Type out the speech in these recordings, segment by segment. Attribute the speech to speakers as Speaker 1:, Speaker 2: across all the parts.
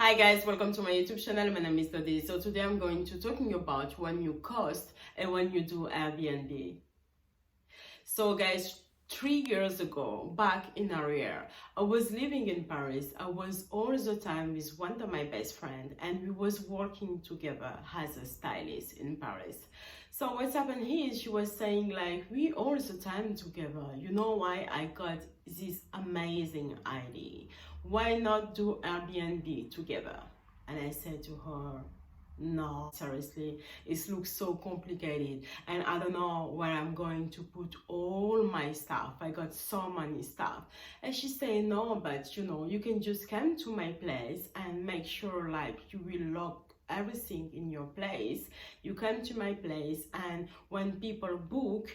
Speaker 1: Hi guys, welcome to my YouTube channel. My name is Lodi. So today I'm going to talking about when you cost and when you do Airbnb. So guys, 3 years ago, back in area, I was living in Paris. I was all the time with one of my best friend and we was working together as a stylist in Paris. So what's happened here is she was saying like, we all the time together. You know why I got this amazing idea? Why not do Airbnb together? And I said to her, no, seriously, it looks so complicated and I don't know where I'm going to put all my stuff. I got so many stuff. And she said, no, but you can just come to my place and make sure like you will lock everything in your place. You come to my place, and when people book,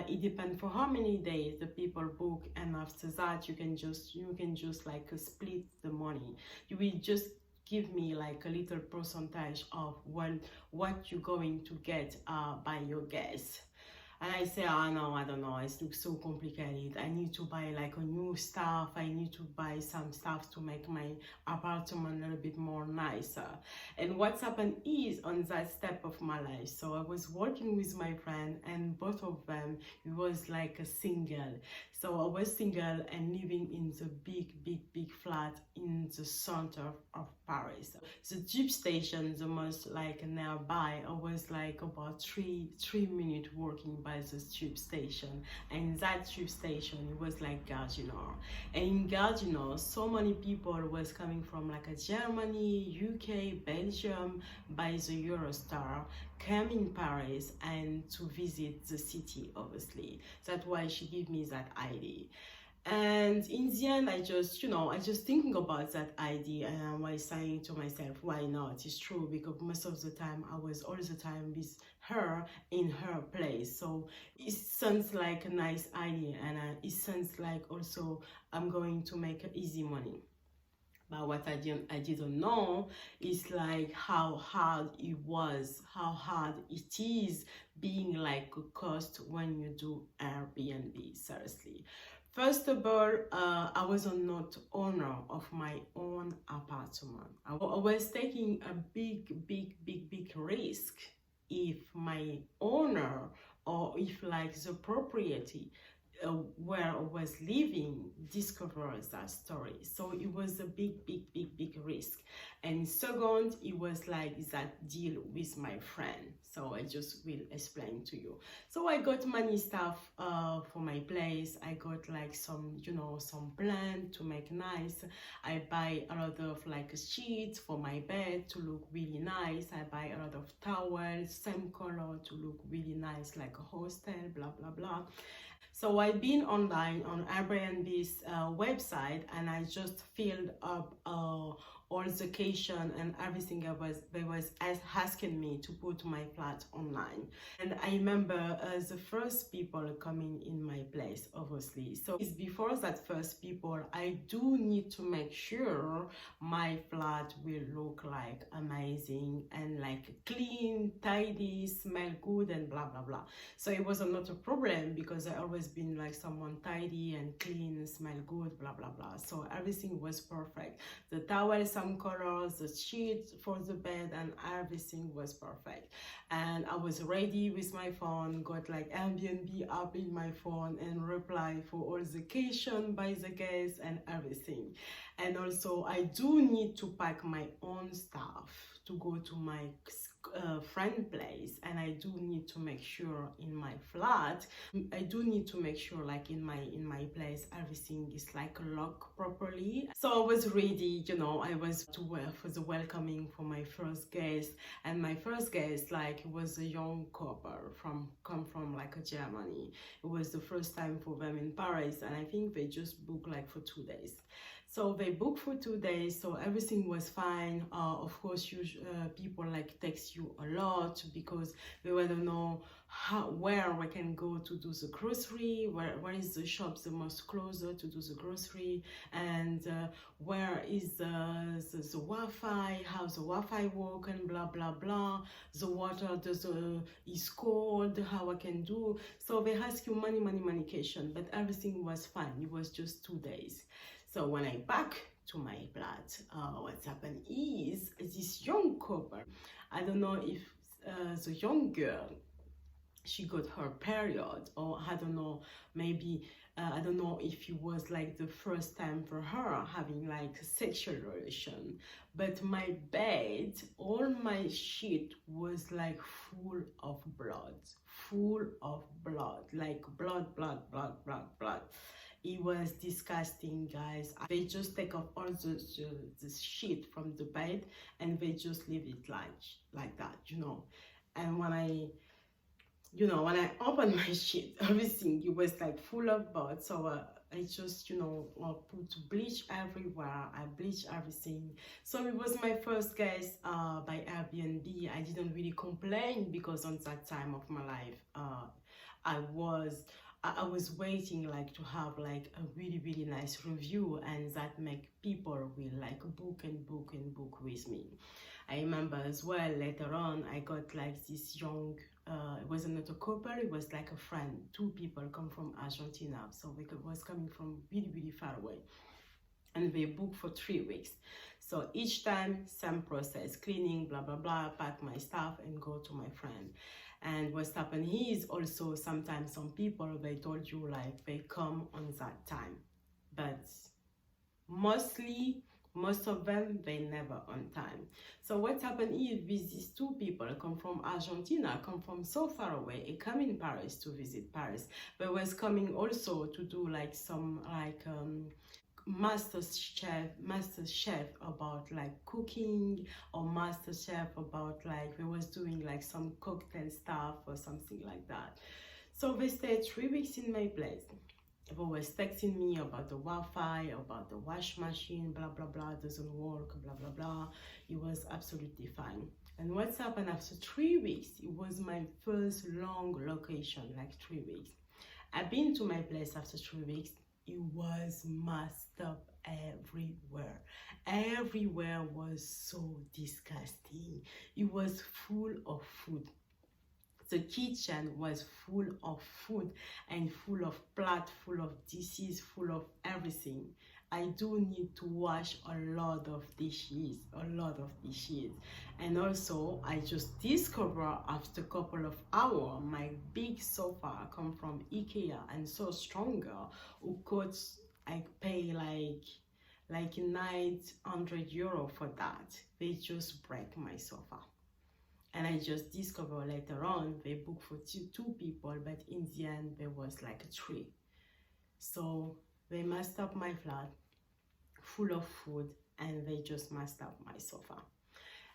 Speaker 1: it depends for how many days the people book, and after that you can just like split the money. You will just give me like a little percentage of what you're going to get by your guests. And I say, oh no, I don't know, it looks so complicated. I need to buy like a new stuff. I need to buy some stuff to make my apartment a little bit more nicer. And what's happened is on that step of my life, so I was working with my friend and both of them, we was like a single. So I was single and living in the big flat in the center of Paris. The tube station, the most like nearby, I was like about three minutes walking by the tube station. And that tube station, it was like Gare du Nord. And in Gare du Nord, so many people was coming from like a Germany, UK, Belgium, by the Eurostar, came in Paris and to visit the city, obviously. That's why she gave me that idea. And in the end, I just thinking about that idea and I was saying to myself, why not? It's true, because most of the time I was all the time with her in her place. So it sounds like a nice idea, and it sounds like also I'm going to make easy money. But what I didn't know is like how hard it is being like a cost when you do Airbnb, seriously. First of all, I was not owner of my own apartment. I was taking a big risk if my owner, or if like the property where I was living discovers that story. So it was a big risk. And second, it was like that deal with my friend. So I just will explain to you. So I got many stuff for my place. I got like some plant to make nice. I buy a lot of like sheets for my bed to look really nice. I buy a lot of towels, same color to look really nice, like a hostel, blah blah. So I've been online on Airbnb's website, and I just filled up all the question and everything they was asking me to put my flat online. And I remember the first people coming in my place, obviously. So it's before that first people, I do need to make sure my flat will look like amazing and like clean, tidy, smell good, and blah blah blah. So it was not a problem because I always been like someone tidy and clean and smell good, blah blah blah. So everything was perfect. The towel, some colors, the sheets for the bed, and everything was perfect. And I was ready with my phone, got like Airbnb app in my phone and reply for all the question by the guests and everything. And also I do need to pack my own stuff to go to my friend place, and I do need to make sure in my flat, I do need to make sure like in my place everything is like locked properly. So I was ready, I was to for the welcoming for my first guest. And my first guest like was a young couple come from like a Germany. It was the first time for them in Paris, and I think they just booked like for 2 days. So they booked for 2 days, so everything was fine. Of course, people like text you a lot because they want to know where we can go to do the grocery, where is the shop the most closer to do the grocery, and where is the Wi-Fi, how the Wi-Fi work, and blah blah blah. The water is cold, how I can do. So they ask you many questions, but everything was fine. It was just 2 days. So when I back to my flat, what's happened is this young couple. I don't know if the young girl, she got her period, or I don't know, maybe I don't know if it was like the first time for her having like a sexual relation, but my bed, all my sheet was like full of blood, like blood. It was disgusting, guys. They just take off all the shit from the bed and they just leave it like that, you know. And when when I opened my sheet, everything, it was like full of blood. So I just, put bleach everywhere. I bleached everything. So it was my first guest by Airbnb. I didn't really complain because on that time of my life, I was waiting like to have like a really nice review, and that make people will like book with me. I remember as well later on I got like this young, it was not a couple, it was like a friend. Two people come from Argentina, so they was coming from really far away, and they booked for 3 weeks. So each time same process, cleaning, blah blah blah, pack my stuff and go to my friend. And what's happened is also sometimes some people, they told you like they come on that time, but most of them, they never on time. So what happened is with these two people come from Argentina, come from so far away, they come in Paris to visit Paris, but was coming also to do like some like master chef about like cooking, or master chef about like they was doing like some cocktail stuff or something like that. So they stayed 3 weeks in my place. They was texting me about the Wi-Fi, about the wash machine, blah blah blah, doesn't work, blah blah blah. It was absolutely fine. And what's happened after 3 weeks, it was my first long location, like 3 weeks. I've been to my place after 3 weeks. It was messed up everywhere. Everywhere was so disgusting. It was full of food. The kitchen was full of food and full of plate, full of dishes, full of everything. I do need to wash a lot of dishes. And also, I just discovered after a couple of hours, my big sofa come from IKEA and so stronger, who cost, I pay like €900 for that. They just break my sofa. And I just discovered later on, they booked for two people, but in the end, there was like 3. So they messed up my flat, full of food, and they just messed up my sofa.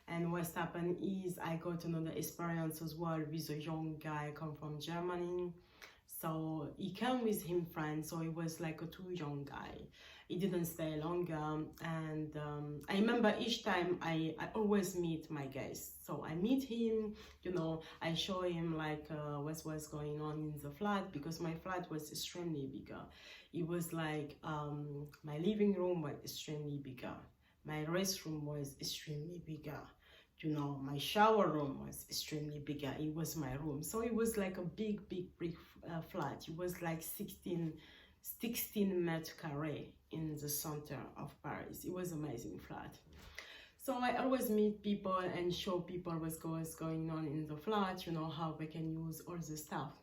Speaker 1: And what's happened is I got another experience as well with a young guy come from Germany. So he came with him friends, so it was like a 2 young guy. He didn't stay longer, and I remember each time I always meet my guys. So I meet him, I show him like what's going on in the flat, because my flat was extremely bigger. It was like my living room was extremely bigger, my restroom was extremely bigger, my shower room was extremely bigger. It was my room, so it was like a big brick flat. It was like 16 meters square in the center of Paris. It was amazing flat. So I always meet people and show people what's going on in the flat, how they can use all the stuff.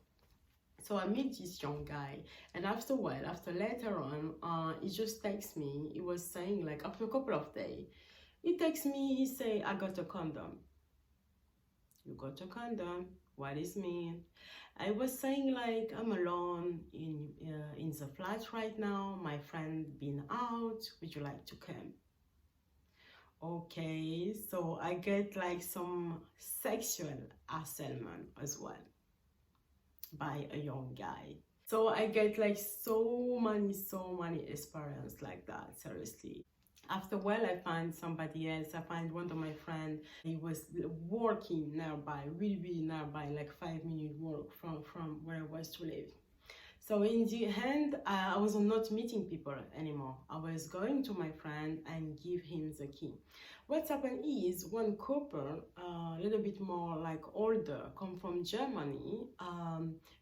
Speaker 1: So I meet this young guy, and after later on, he just texts me. He was saying like after a couple of days, he texts me, he say, I got a condom. You got a condom? What does it mean? I was saying like, I'm alone in the flat right now. My friend been out. Would you like to come? Okay, so I get like some sexual harassment as well by a young guy. So I get like so many experience like that, seriously. After a while, I find somebody else. I find one of my friends. He was working nearby, really nearby, like 5-minute walk from where I was to live. So in the end, I was not meeting people anymore. I was going to my friend and give him the key. What happened is one couple, a little bit more like older, come from Germany.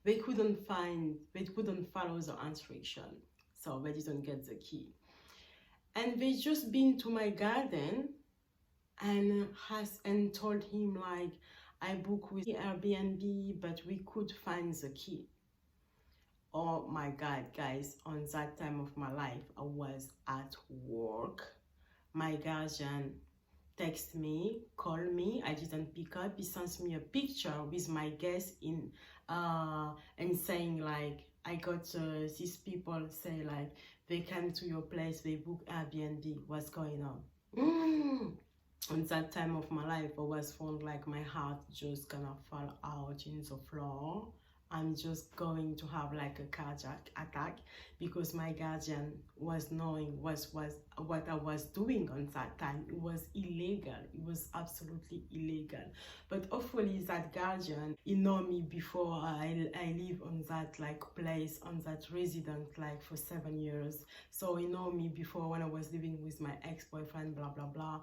Speaker 1: They couldn't follow the instruction, so they didn't get the key. And they just been to my garden and told him like, I booked with Airbnb, but we could find the key. Oh my God, guys, on that time of my life, I was at work. My guardian text me, call me, I didn't pick up. He sends me a picture with my guest in and saying like, I got these people say like they came to your place, they book Airbnb, what's going on? On that time of my life, I was found like my heart just gonna fall out in the floor. I'm just going to have like a cardiac attack because my guardian was knowing what I was doing on that time. It was illegal. It was absolutely illegal. But hopefully that guardian, he know me before I live on that like place, on that residence like for 7 years. So he know me before when I was living with my ex-boyfriend, blah, blah, blah.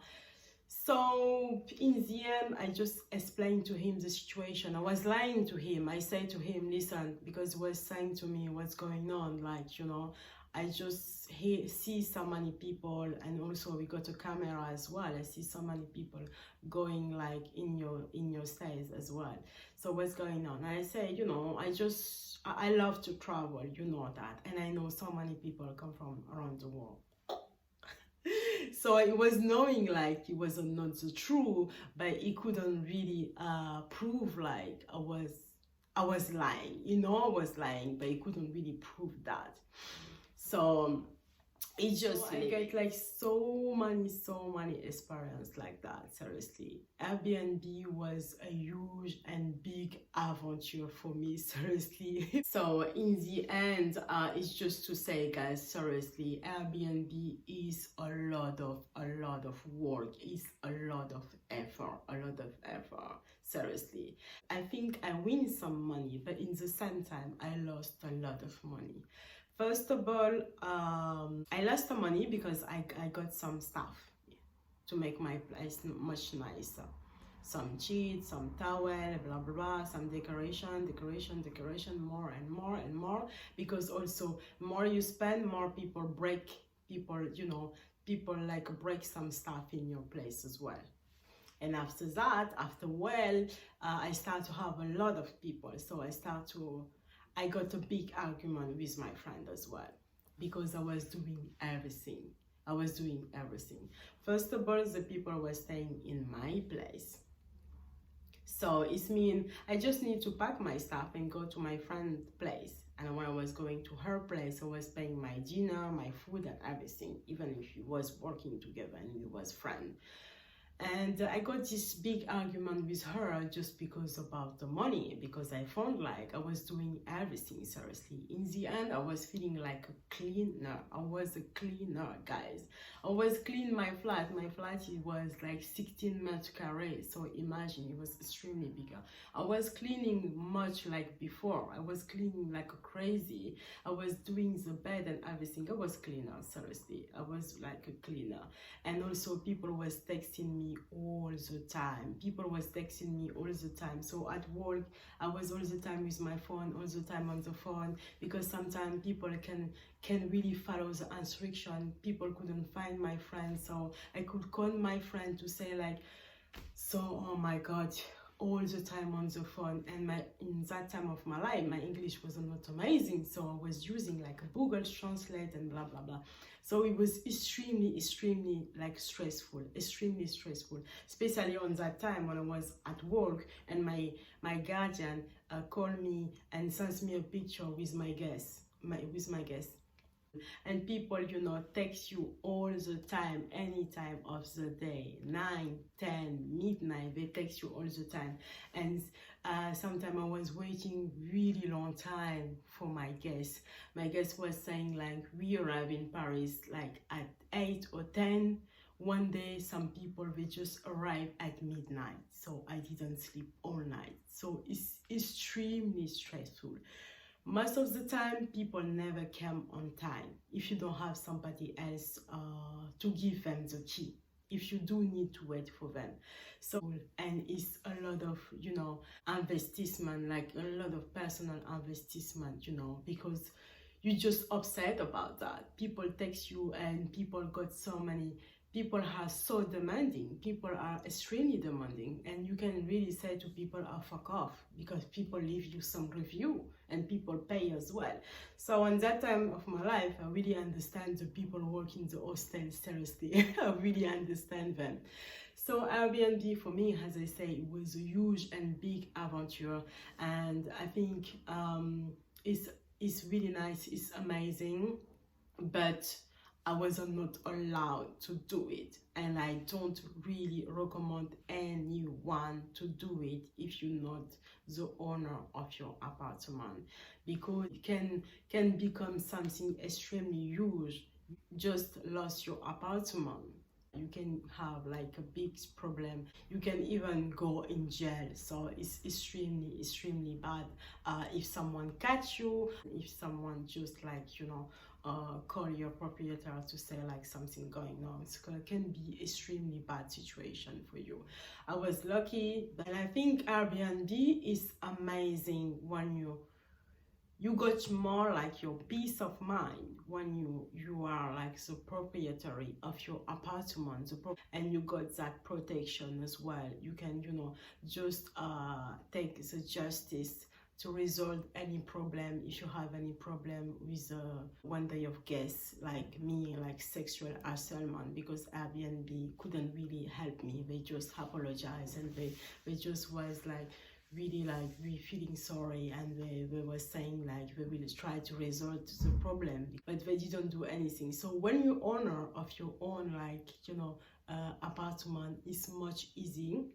Speaker 1: So in the end, I just explained to him the situation. I was lying to him. I said to him, listen, because he was saying to me what's going on, like, you know, I just see so many people, and also we got a camera as well. I see so many people going like in your stays as well. So what's going on? And I say, you know, I love to travel, you know that, and I know so many people come from around the world. So it was knowing like it was not so true, but he couldn't really prove like I was lying, you know, I was lying, but he couldn't really prove that. So it just I get like so many experience like that. Seriously, Airbnb was a huge and big adventure for me, seriously. So in the end, it's just to say, guys, seriously, Airbnb is a lot of work. It's a lot of effort, seriously. I think I win some money, but in the same time I lost a lot of money. First of all, I lost the money because I got some stuff to make my place much nicer. Some sheets, some towel, blah, blah, blah, some decoration, more and more. Because also, more you spend, more people break, you know, people like break some stuff in your place as well. And after that, I start to have a lot of people. So I got a big argument with my friend as well because I was doing everything. First of all, the people were staying in my place. So it means I just need to pack my stuff and go to my friend's place. And when I was going to her place, I was paying my dinner, my food and everything, even if we was working together and we was friends. And I got this big argument with her just because about the money, because I found like I was doing everything seriously. In the end, I was feeling like a cleaner. I was a cleaner, guys. I was cleaning my flat. My flat, it was like 16 meters carré. So imagine, it was extremely bigger. I was cleaning much like before. I was cleaning like crazy. I was doing the bed and everything. I was cleaner, seriously. I was like a cleaner. And also people was texting me all the time. So at work, I was all the time with my phone, all the time on the phone, because sometimes people can really follow the instruction. People couldn't find my friend, so I could call my friend to say like, so oh my God, all the time on the phone. And in that time of my life, my English was not amazing, so I was using like a Google Translate and blah blah blah. So it was extremely like stressful, especially on that time when I was at work and my guardian called me and sends me a picture with my guest. And people, you know, text you all the time, any time of the day, 9, 10, midnight, they text you all the time. And sometimes I was waiting really long time for my guest. My guest was saying like, we arrive in Paris like at 8 or 10. One day, some people, they just arrive at midnight. So I didn't sleep all night. So it's extremely stressful. Most of the time, people never come on time if you don't have somebody else to give them the key, if you do need to wait for them. So, and it's a lot of, you know, investment, like a lot of personal investment, you know, because you just upset about that. People text you and people got so many people are so demanding. People are extremely demanding, and you can really say to people, oh, fuck off, because people leave you some review and people pay as well. So in that time of my life, I really understand the people working the hostel, seriously. I really understand them. So Airbnb for me, as I say, it was a huge and big adventure, and I think it's really nice, it's amazing, but I was not allowed to do it, and I don't really recommend anyone to do it if you're not the owner of your apartment, because it can become something extremely huge. Just lost your apartment, you can have like a big problem, you can even go in jail. So it's extremely bad if someone catch you, if someone just like, you know, call your proprietor to say like something going on. It can be extremely bad situation for you. I was lucky, but I think Airbnb is amazing when you got more like your peace of mind when you are like the proprietary of your apartment, and you got that protection as well. You can, you know, just take the justice to resolve any problem. If you have any problem with one day of guests like me, like sexual harassment, because Airbnb couldn't really help me. They just apologized, and they just was like really like we feeling sorry, and they were saying like they will try to resolve the problem, but they didn't do anything. So when you're owner of your own, like, you know, apartment, is much easy.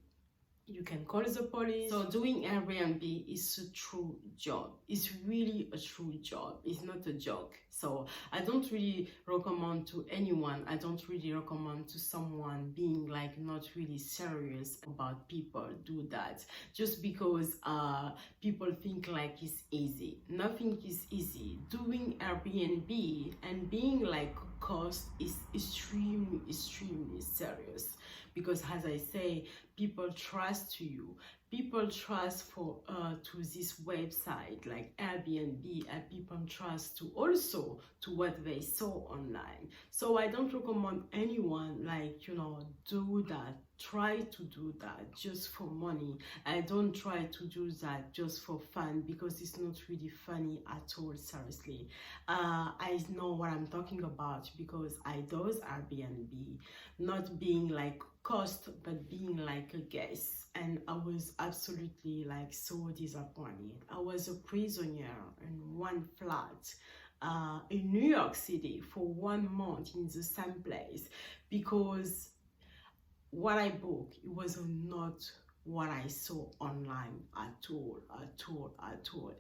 Speaker 1: You can call the police. So doing Airbnb is a true job. It's really a true job. It's not a joke. So I don't really recommend to anyone. I don't really recommend to someone being like not really serious about people do that just because people think like it's easy. Nothing is easy. Doing Airbnb and being like cost is extremely serious, because as I say, people trust you. People trust for to this website like Airbnb, and people trust to also to what they saw online. So I don't recommend anyone like, you know, do that. Try to do that just for money. I don't try to do that just for fun, because it's not really funny at all, seriously. I know what I'm talking about, because I does Airbnb, not being like cost, but being like a guest, and I was absolutely like so disappointed. I was a prisoner in one flat in New York City for 1 month in the same place, because what I booked, it was not what I saw online at all.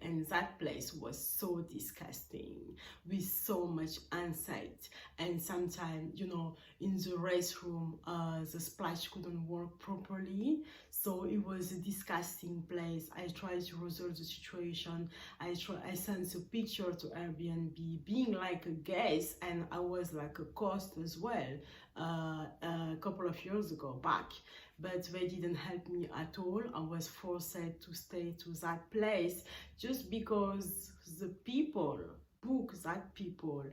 Speaker 1: And that place was so disgusting, with so much insect, and sometimes, you know, in the restroom the splash couldn't work properly. So it was a disgusting place. I tried to resolve the situation. I sent a picture to Airbnb being like a guest, and I was like a cost as well a couple of years ago back, but they didn't help me at all. I was forced to stay to that place just because the people book that people